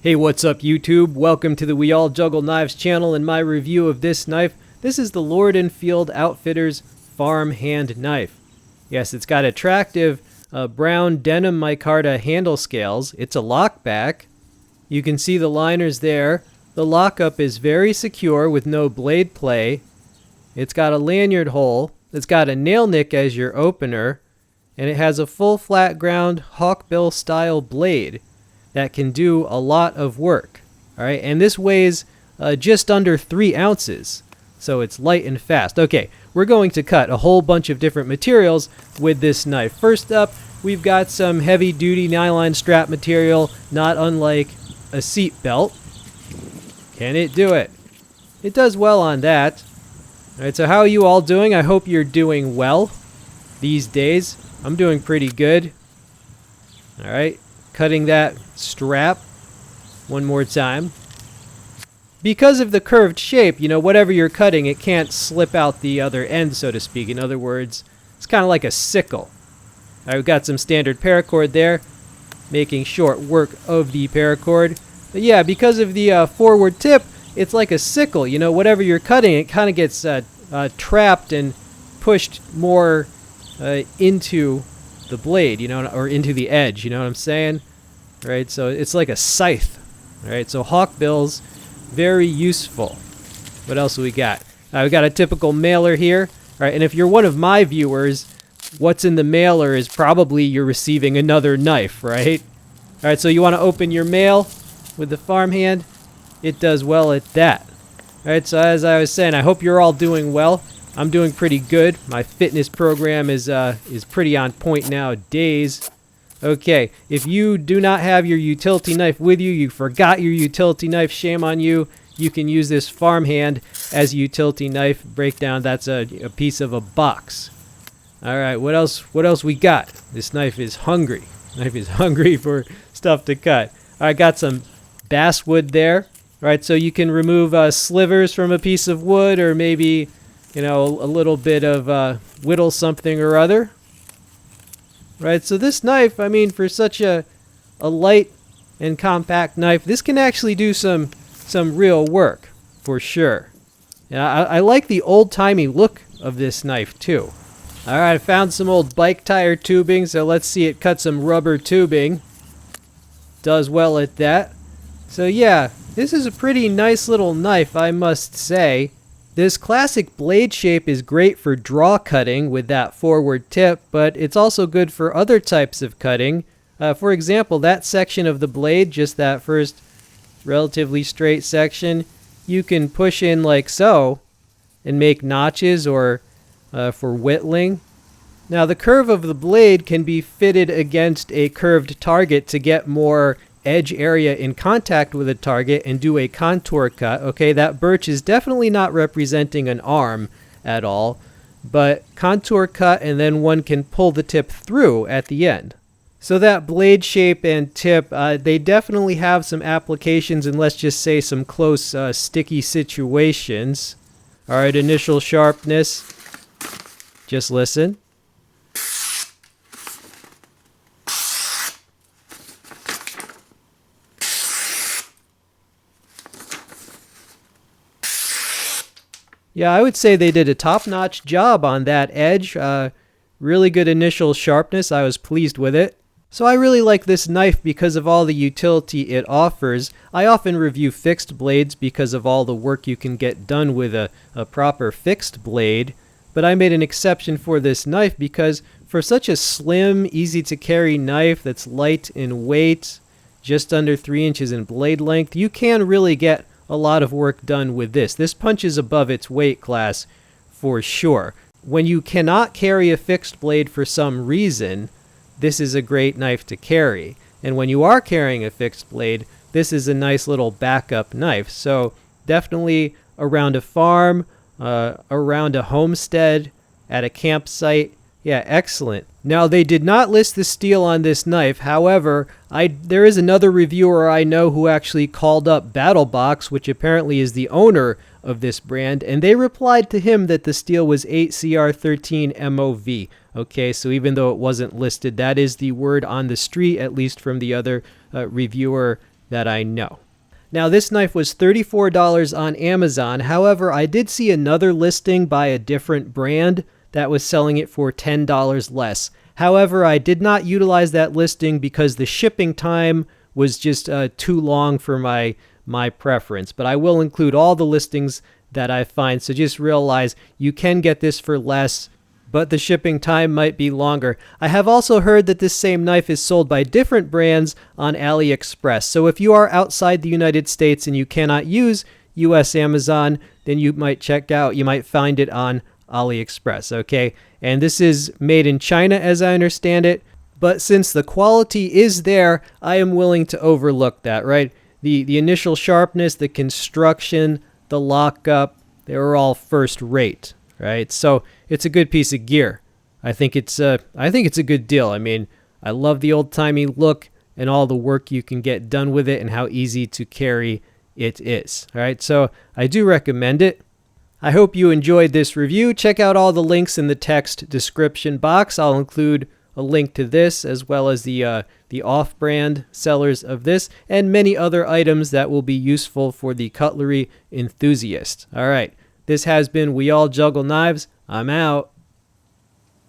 Hey, what's up YouTube? Welcome to the We All Juggle Knives channel and my review of this knife. This is the Lord & Field Outfitters Farmhand knife. Yes, it's got attractive brown denim micarta handle scales. It's a lockback. You can see the liners there. The lockup is very secure with no blade play. It's got a lanyard hole. It's got a nail nick as your opener. And it has a full flat ground Hawkbill style blade that can do a lot of work. All right, and this weighs just under 3 ounces, so it's light and fast. Okay, we're going to cut a whole bunch of different materials with this knife. First up, we've got some heavy-duty nylon strap material, not unlike a seat belt. Can it do it? It does well on that. All right, so how are you all doing? I hope you're doing well these days. I'm doing pretty good. All right. Cutting that strap one more time. Because of the curved shape, you know, whatever you're cutting, it can't slip out the other end, so to speak. In other words, it's kind of like a sickle. All right, we've got some standard paracord there, making short work of the paracord. But yeah, because of the forward tip, it's like a sickle. You know, whatever you're cutting, it kind of gets trapped and pushed more into the blade, you know, or into the edge, you know what I'm saying? Right, so it's like a scythe. All right, so Hawkbills, very useful. What else do we got? We got a typical mailer here. All right, and if you're one of my viewers, what's in the mailer is probably you're receiving another knife, right? All right, so you want to open your mail with the Farmhand. It does well at that. All right, so as I was saying, I hope you're all doing well. I'm doing pretty good. My fitness program is pretty on point nowadays. Okay, if you do not have your utility knife with you, you forgot your utility knife, shame on you. You can use this Farmhand as a utility knife. Breakdown, that's a piece of a box. All right, what else we got? This knife is hungry. Knife is hungry for stuff to cut. All right, got some basswood there. All right, so you can remove slivers from a piece of wood, or maybe, you know, a little bit of whittle something or other. Right, so this knife, I mean, for such a light and compact knife, this can actually do some real work, for sure. And I like the old-timey look of this knife, too. All right, I found some old bike tire tubing, so let's see it cut some rubber tubing. Does well at that. So yeah, this is a pretty nice little knife, I must say. This classic blade shape is great for draw cutting with that forward tip, but it's also good for other types of cutting. For example, that section of the blade, just that first relatively straight section, you can push in like so and make notches or for whittling. Now the curve of the blade can be fitted against a curved target to get more edge area in contact with a target and do a contour cut. Okay, that birch is definitely not representing an arm at all, but contour cut, and then one can pull the tip through at the end. So that blade shape and tip, they definitely have some applications in, let's just say, some close sticky situations. All right, initial sharpness. Just listen. Yeah, I would say they did a top-notch job on that edge. Really good initial sharpness. I was pleased with it. So I really like this knife because of all the utility it offers. I often review fixed blades because of all the work you can get done with a proper fixed blade. But I made an exception for this knife because for such a slim, easy-to-carry knife that's light in weight, just under 3 inches in blade length, you can really get a lot of work done with this. This punches above its weight class for sure. When you cannot carry a fixed blade for some reason, this is a great knife to carry. And when you are carrying a fixed blade, this is a nice little backup knife. So definitely around a farm, around a homestead, at a campsite. Yeah, excellent. Now, they did not list the steel on this knife. However, there is another reviewer I know who actually called up BattleBox, which apparently is the owner of this brand, and they replied to him that the steel was 8CR13 MOV. Okay, so even though it wasn't listed, that is the word on the street, at least from the other reviewer that I know. Now, this knife was $34 on Amazon. However, I did see another listing by a different brand that was selling it for $10 less. However, I did not utilize that listing because the shipping time was just too long for my preference. But I will include all the listings that I find. So just realize you can get this for less, but the shipping time might be longer. I have also heard that this same knife is sold by different brands on AliExpress. So if you are outside the United States and you cannot use US Amazon, then you might find it on AliExpress, okay? And this is made in China as I understand it, but since the quality is there, I am willing to overlook that, right? The initial sharpness, the construction, the lockup, they were all first rate, right? So it's a good piece of gear. I think it's a good deal. I mean, I love the old-timey look and all the work you can get done with it and how easy to carry it is. All right, so I do recommend it. I hope you enjoyed this review. Check out all the links in the text description box. I'll include a link to this as well as the off-brand sellers of this and many other items that will be useful for the cutlery enthusiast. All right, this has been We All Juggle Knives. I'm out.